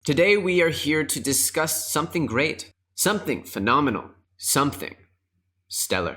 Today we are here to discuss something great, something phenomenal, something stellar.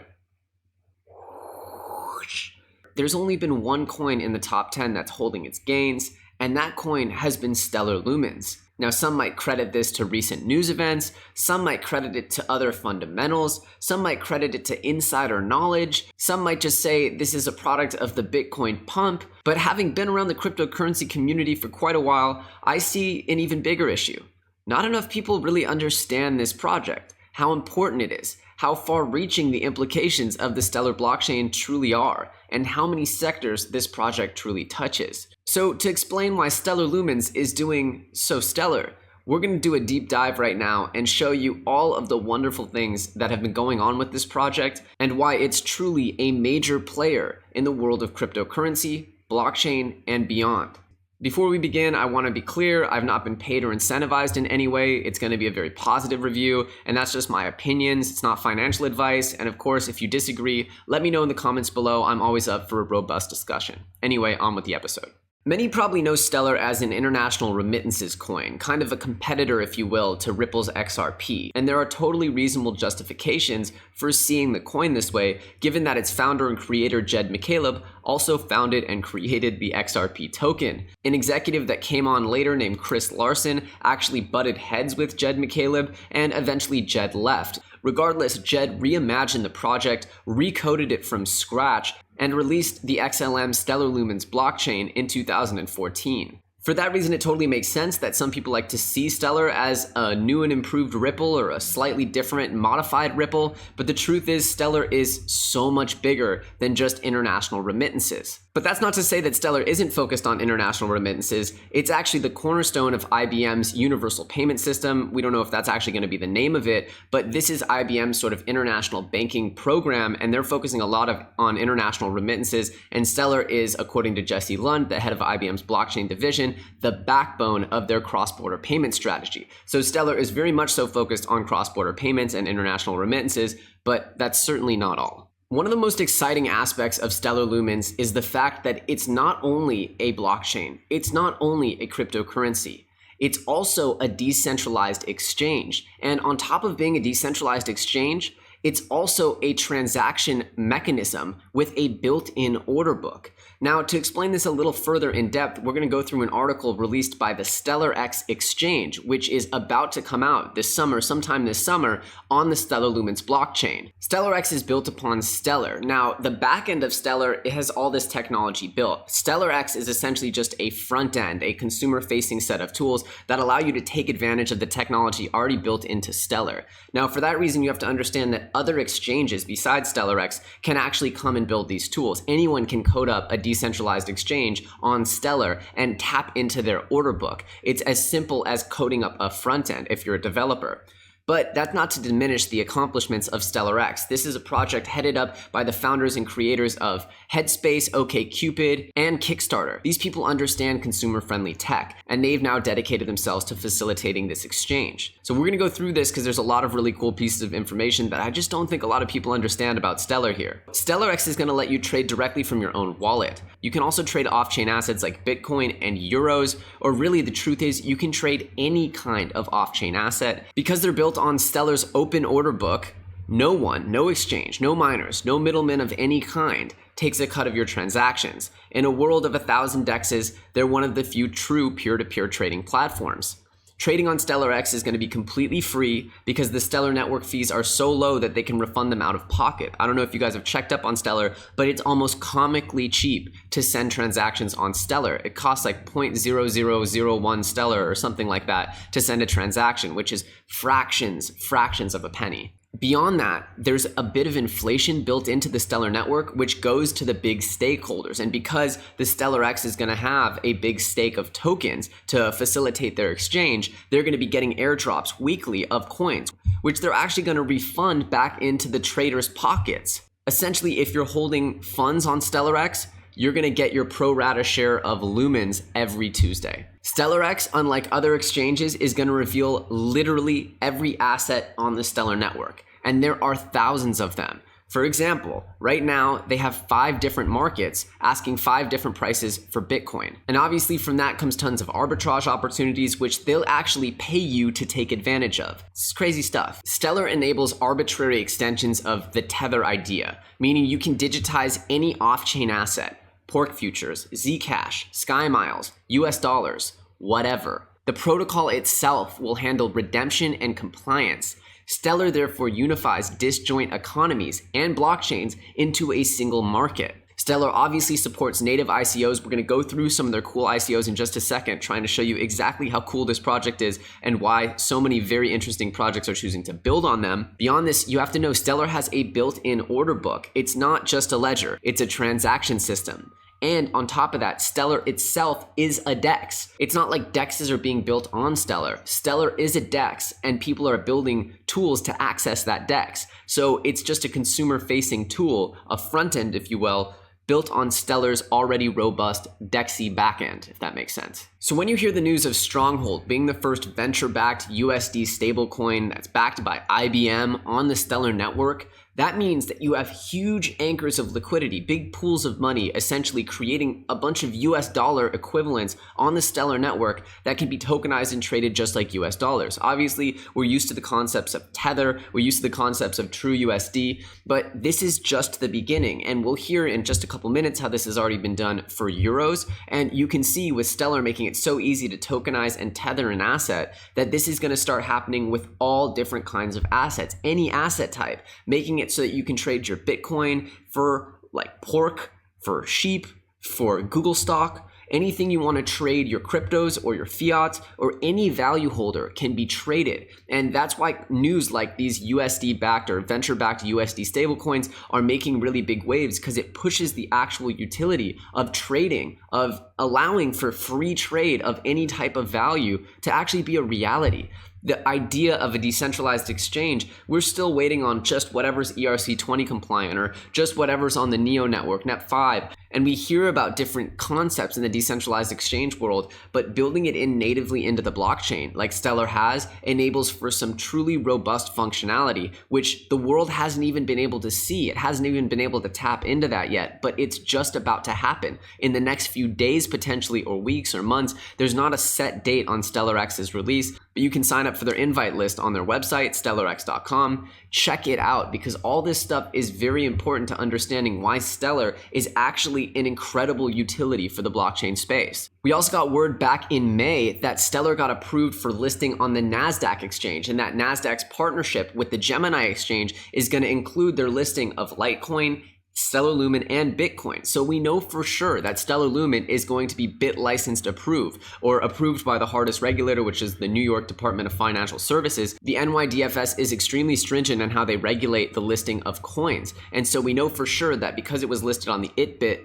There's only been one coin in the top 10 that's holding its gains, and that coin has been Stellar Lumens. Now, some might credit this to recent news events, some might credit it to other fundamentals, some might credit it to insider knowledge, some might just say this is a product of the Bitcoin pump, but having been around the cryptocurrency community for quite a while, I see an even bigger issue. Not enough people really understand this project, how important it is, how far-reaching the implications of the Stellar blockchain truly are, and how many sectors this project truly touches. So to explain why Stellar Lumens is doing so stellar, we're going to do a deep dive right now and show you all of the wonderful things that have been going on with this project and why it's truly a major player in the world of cryptocurrency, blockchain, and beyond. Before we begin, I want to be clear, I've not been paid or incentivized in any way. It's going to be a very positive review, and that's just my opinions. It's not financial advice. And of course, if you disagree, let me know in the comments below. I'm always up for a robust discussion. Anyway, on with the episode. Many probably know Stellar as an international remittances coin, kind of a competitor, if you will, to Ripple's XRP. And there are totally reasonable justifications for seeing the coin this way, given that its founder and creator Jed McCaleb also founded and created the XRP token. An executive that came on later named Chris Larson actually butted heads with Jed McCaleb, and eventually Jed left. Regardless, Jed reimagined the project, recoded it from scratch, and released the XLM Stellar Lumens blockchain in 2014. For that reason, it totally makes sense that some people like to see Stellar as a new and improved Ripple or a slightly different modified Ripple, but the truth is Stellar is so much bigger than just international remittances. But that's not to say that Stellar isn't focused on international remittances. It's actually the cornerstone of IBM's universal payment system. We don't know if that's actually going to be the name of it, but this is IBM's sort of international banking program, and they're focusing a lot on international remittances, and Stellar is, according to Jesse Lund, the head of IBM's blockchain division, the backbone of their cross-border payment strategy. So Stellar is very much so focused on cross-border payments and international remittances, but that's certainly not all. One of the most exciting aspects of Stellar Lumens is the fact that it's not only a blockchain, it's not only a cryptocurrency, it's also a decentralized exchange. And on top of being a decentralized exchange, it's also a transaction mechanism with a built-in order book. Now, to explain this a little further in depth, we're going to go through an article released by the StellarX exchange, which is about to come out this summer, sometime this summer, on the Stellar Lumens blockchain. StellarX is built upon Stellar. Now, the back end of Stellar, it has all this technology built. StellarX is essentially just a front end, a consumer-facing set of tools that allow you to take advantage of the technology already built into Stellar. Now, for that reason, you have to understand that other exchanges besides StellarX can actually come and build these tools. Anyone can code up a decentralized exchange on Stellar and tap into their order book. It's as simple as coding up a front end if you're a developer. But that's not to diminish the accomplishments of StellarX. This is a project headed up by the founders and creators of Headspace, OkCupid, and Kickstarter. These people understand consumer-friendly tech, and they've now dedicated themselves to facilitating this exchange. So we're going to go through this because there's a lot of really cool pieces of information that I just don't think a lot of people understand about Stellar here. StellarX is going to let you trade directly from your own wallet. You can also trade off-chain assets like Bitcoin and euros, or really the truth is you can trade any kind of off-chain asset. Because they're built on Stellar's open order book, no exchange, no miners, no middlemen of any kind takes a cut of your transactions. In a world of 1,000 DEXs, they're one of the few true peer-to-peer trading platforms. Trading on StellarX is going to be completely free because the Stellar network fees are so low that they can refund them out of pocket. I don't know if you guys have checked up on Stellar, but it's almost comically cheap to send transactions on Stellar. It costs like 0.0001 Stellar or something like that to send a transaction, which is fractions of a penny. Beyond that, there's a bit of inflation built into the Stellar network, which goes to the big stakeholders. And because the StellarX is going to have a big stake of tokens to facilitate their exchange, they're going to be getting airdrops weekly of coins, which they're actually going to refund back into the traders' pockets. Essentially, if you're holding funds on StellarX, you're going to get your pro rata share of lumens every Tuesday. StellarX, unlike other exchanges, is going to reveal literally every asset on the Stellar network. And there are thousands of them. For example, right now they have 5 different markets asking 5 different prices for Bitcoin. And obviously from that comes tons of arbitrage opportunities, which they'll actually pay you to take advantage of. It's crazy stuff. Stellar enables arbitrary extensions of the Tether idea, meaning you can digitize any off-chain asset, pork futures, Zcash, Sky Miles, US dollars, whatever. The protocol itself will handle redemption and compliance. Stellar therefore unifies disjoint economies and blockchains into a single market. Stellar obviously supports native ICOs. We're going to go through some of their cool ICOs in just a second, trying to show you exactly how cool this project is and why so many very interesting projects are choosing to build on them. Beyond this, you have to know Stellar has a built-in order book. It's not just a ledger, it's a transaction system. And on top of that, Stellar itself is a DEX. It's not like DEXs are being built on Stellar. Stellar is a DEX and people are building tools to access that DEX. So it's just a consumer-facing tool, a front end, if you will, built on Stellar's already robust DEXy backend, if that makes sense. So when you hear the news of Stronghold being the first venture-backed USD stablecoin that's backed by IBM on the Stellar network, that means that you have huge anchors of liquidity, big pools of money, essentially creating a bunch of US dollar equivalents on the Stellar network that can be tokenized and traded just like US dollars. Obviously, we're used to the concepts of Tether, we're used to the concepts of true USD, but this is just the beginning. And we'll hear in just a couple minutes how this has already been done for euros. And you can see with Stellar making it so easy to tokenize and tether an asset that this is going to start happening with all different kinds of assets, any asset type, making it so that you can trade your Bitcoin for like pork, for sheep, for Google stock, anything you want to trade, your cryptos or your fiat or any value holder can be traded. And that's why news like these USD backed or venture backed USD stablecoins are making really big waves, because it pushes the actual utility of trading, of allowing for free trade of any type of value to actually be a reality. The idea of a decentralized exchange, we're still waiting on just whatever's ERC20 compliant or just whatever's on the NEO network, Net5. And we hear about different concepts in the decentralized exchange world, but building it in natively into the blockchain, like Stellar has, enables for some truly robust functionality, which the world hasn't even been able to see. It hasn't even been able to tap into that yet, but it's just about to happen in the next few days, potentially, or weeks or months. There's not a set date on StellarX's release, but you can sign up for their invite list on their website, stellarx.com. Check it out, because all this stuff is very important to understanding why Stellar is actually an incredible utility for the blockchain space. We also got word back in May that Stellar got approved for listing on the NASDAQ exchange, and that NASDAQ's partnership with the Gemini exchange is going to include their listing of Litecoin, Stellar Lumen, and Bitcoin. So we know for sure that Stellar Lumen is going to be BIT licensed approved, or approved by the hardest regulator, which is the New York Department of Financial Services. The NYDFS is extremely stringent in how they regulate the listing of coins. And so we know for sure that because it was listed on the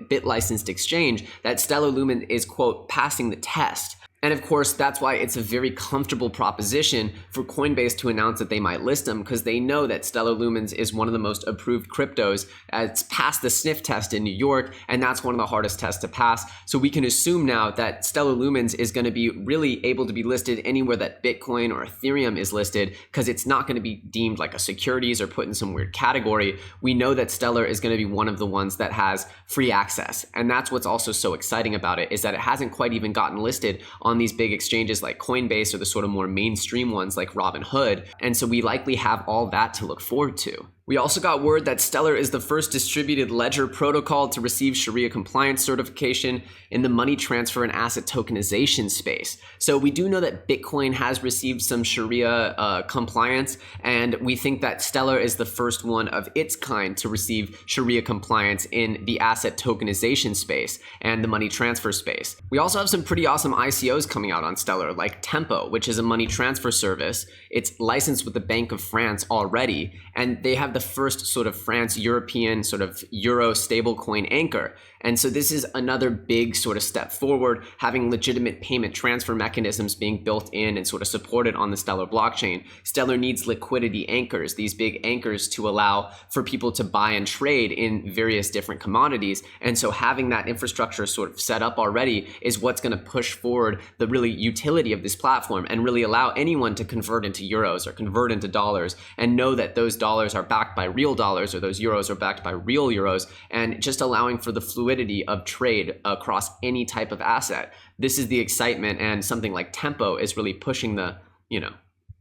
BIT licensed exchange, that Stellar Lumen is, quote, passing the test. And of course, that's why it's a very comfortable proposition for Coinbase to announce that they might list them, because they know that Stellar Lumens is one of the most approved cryptos. It's passed the sniff test in New York, and that's one of the hardest tests to pass. So we can assume now that Stellar Lumens is going to be really able to be listed anywhere that Bitcoin or Ethereum is listed, because it's not going to be deemed like a securities or put in some weird category. We know that Stellar is going to be one of the ones that has free access. And that's what's also so exciting about it, is that it hasn't quite even gotten listed on these big exchanges like Coinbase or the sort of more mainstream ones like Robinhood. And so we likely have all that to look forward to. We also got word that Stellar is the first distributed ledger protocol to receive Sharia compliance certification in the money transfer and asset tokenization space. So we do know that Bitcoin has received some Sharia compliance, and we think that Stellar is the first one of its kind to receive Sharia compliance in the asset tokenization space and the money transfer space. We also have some pretty awesome ICOs coming out on Stellar, like Tempo, which is a money transfer service. It's licensed with the Bank of France already, and they have the first sort of France-European sort of Euro stablecoin anchor. And so this is another big sort of step forward, having legitimate payment transfer mechanisms being built in and sort of supported on the Stellar blockchain. Stellar needs liquidity anchors, these big anchors to allow for people to buy and trade in various different commodities. And so having that infrastructure sort of set up already is what's going to push forward the really utility of this platform and really allow anyone to convert into euros or convert into dollars and know that those dollars are backed backed by real dollars, or those euros are backed by real euros, and just allowing for the fluidity of trade across any type of asset. This is the excitement, and something like Tempo is really pushing the,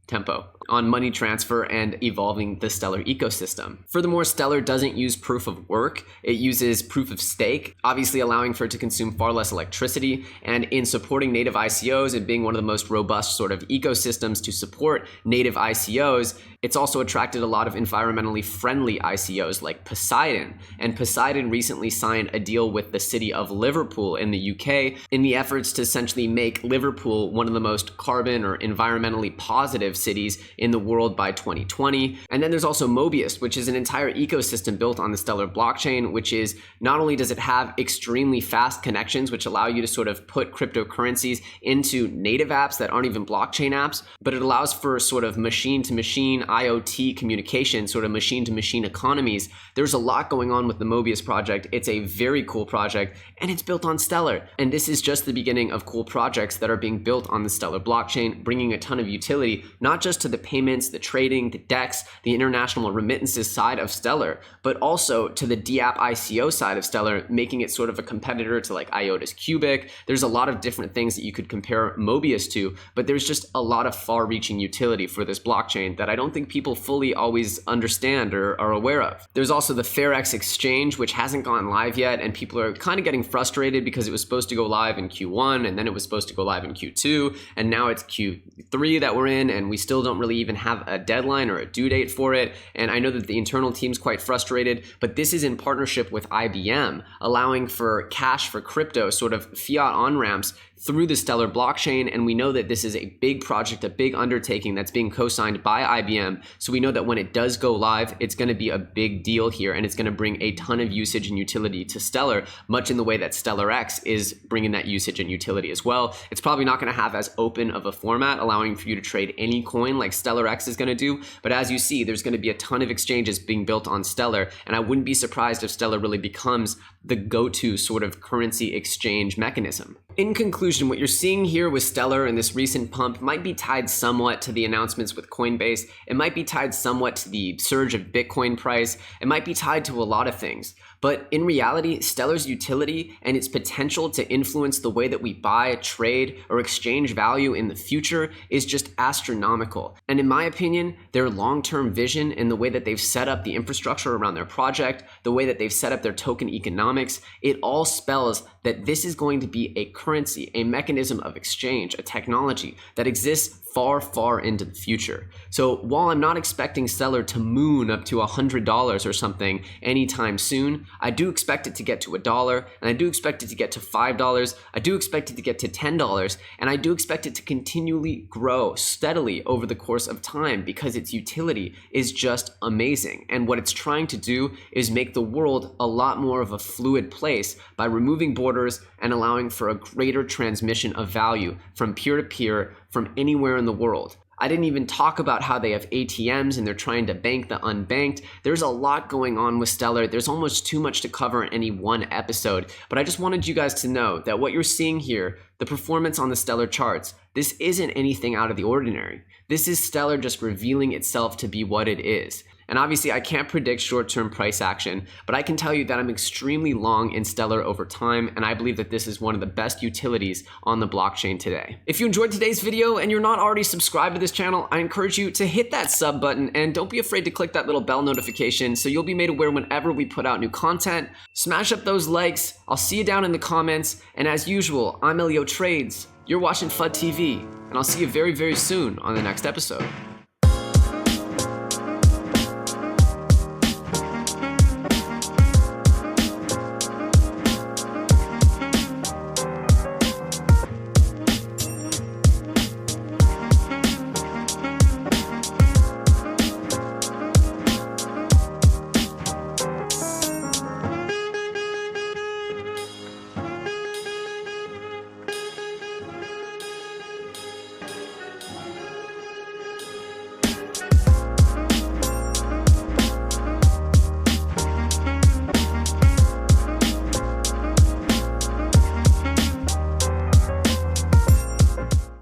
tempo on money transfer and evolving the Stellar ecosystem. Furthermore, Stellar doesn't use proof of work, it uses proof of stake, obviously allowing for it to consume far less electricity. And in supporting native ICOs and being one of the most robust sort of ecosystems to support native ICOs, it's also attracted a lot of environmentally friendly ICOs like Poseidon. And Poseidon recently signed a deal with the city of Liverpool in the UK in the efforts to essentially make Liverpool one of the most carbon or environmentally positive cities in the world by 2020. And then there's also Mobius, which is an entire ecosystem built on the Stellar blockchain, which is not only does it have extremely fast connections, which allow you to sort of put cryptocurrencies into native apps that aren't even blockchain apps, but it allows for sort of machine-to-machine IoT communication, sort of machine-to-machine economies. There's a lot going on with the Mobius project. It's a very cool project, and it's built on Stellar. And this is just the beginning of cool projects that are being built on the Stellar blockchain, bringing a ton of utility, not just to the payments, the trading, the DEX, the international remittances side of Stellar, but also to the DApp ICO side of Stellar, making it sort of a competitor to like IOTA's Cubic. There's a lot of different things that you could compare Mobius to, but there's just a lot of far-reaching utility for this blockchain that I don't think people fully always understand or are aware of. There's also the FairX exchange, which hasn't gone live yet, and people are kind of getting frustrated because it was supposed to go live in Q1, and then it was supposed to go live in Q2, and now it's Q3 that we're in, and we still don't really even have a deadline or a due date for it. And I know that the internal team's quite frustrated, but this is in partnership with IBM, allowing for cash for crypto, sort of fiat on-ramps through the Stellar blockchain. And we know that this is a big project, a big undertaking that's being co-signed by IBM. So we know that when it does go live, it's going to be a big deal here, and it's going to bring a ton of usage and utility to Stellar, much in the way that Stellar X is bringing that usage and utility as well. It's probably not going to have as open of a format, allowing for you to trade any coin like Stellar X is going to do. But as you see, there's going to be a ton of exchanges being built on Stellar, and I wouldn't be surprised if Stellar really becomes the go-to sort of currency exchange mechanism. In conclusion, what you're seeing here with Stellar and this recent pump might be tied somewhat to the announcements with Coinbase. It might be tied somewhat to the surge of Bitcoin price. It might be tied to a lot of things. But in reality, Stellar's utility and its potential to influence the way that we buy, trade, or exchange value in the future is just astronomical. And in my opinion, their long-term vision and the way that they've set up the infrastructure around their project, the way that they've set up their token economics, it all spells that this is going to be a currency, a mechanism of exchange, a technology that exists far, far into the future. So while I'm not expecting Stellar to moon up to $100 or something anytime soon, I do expect it to get to $1, and I do expect it to get to $5, I do expect it to get to $10, and I do expect it to continually grow steadily over the course of time because its utility is just amazing. And what it's trying to do is make the world a lot more of a fluid place by removing borders and allowing for a greater transmission of value from peer to peer, from anywhere in the world. I didn't even talk about how they have ATMs and they're trying to bank the unbanked. There's a lot going on with Stellar. There's almost too much to cover in any one episode, but I just wanted you guys to know that what you're seeing here, the performance on the Stellar charts, this isn't anything out of the ordinary. This is Stellar just revealing itself to be what it is. And obviously I can't predict short-term price action, but I can tell you that I'm extremely long in Stellar over time, and I believe that this is one of the best utilities on the blockchain today. If you enjoyed today's video and you're not already subscribed to this channel, I encourage you to hit that sub button, and don't be afraid to click that little bell notification so you'll be made aware whenever we put out new content. Smash up those likes, I'll see you down in the comments, and as usual, I'm Elio Trades, you're watching FUD TV, and I'll see you very, very soon on the next episode.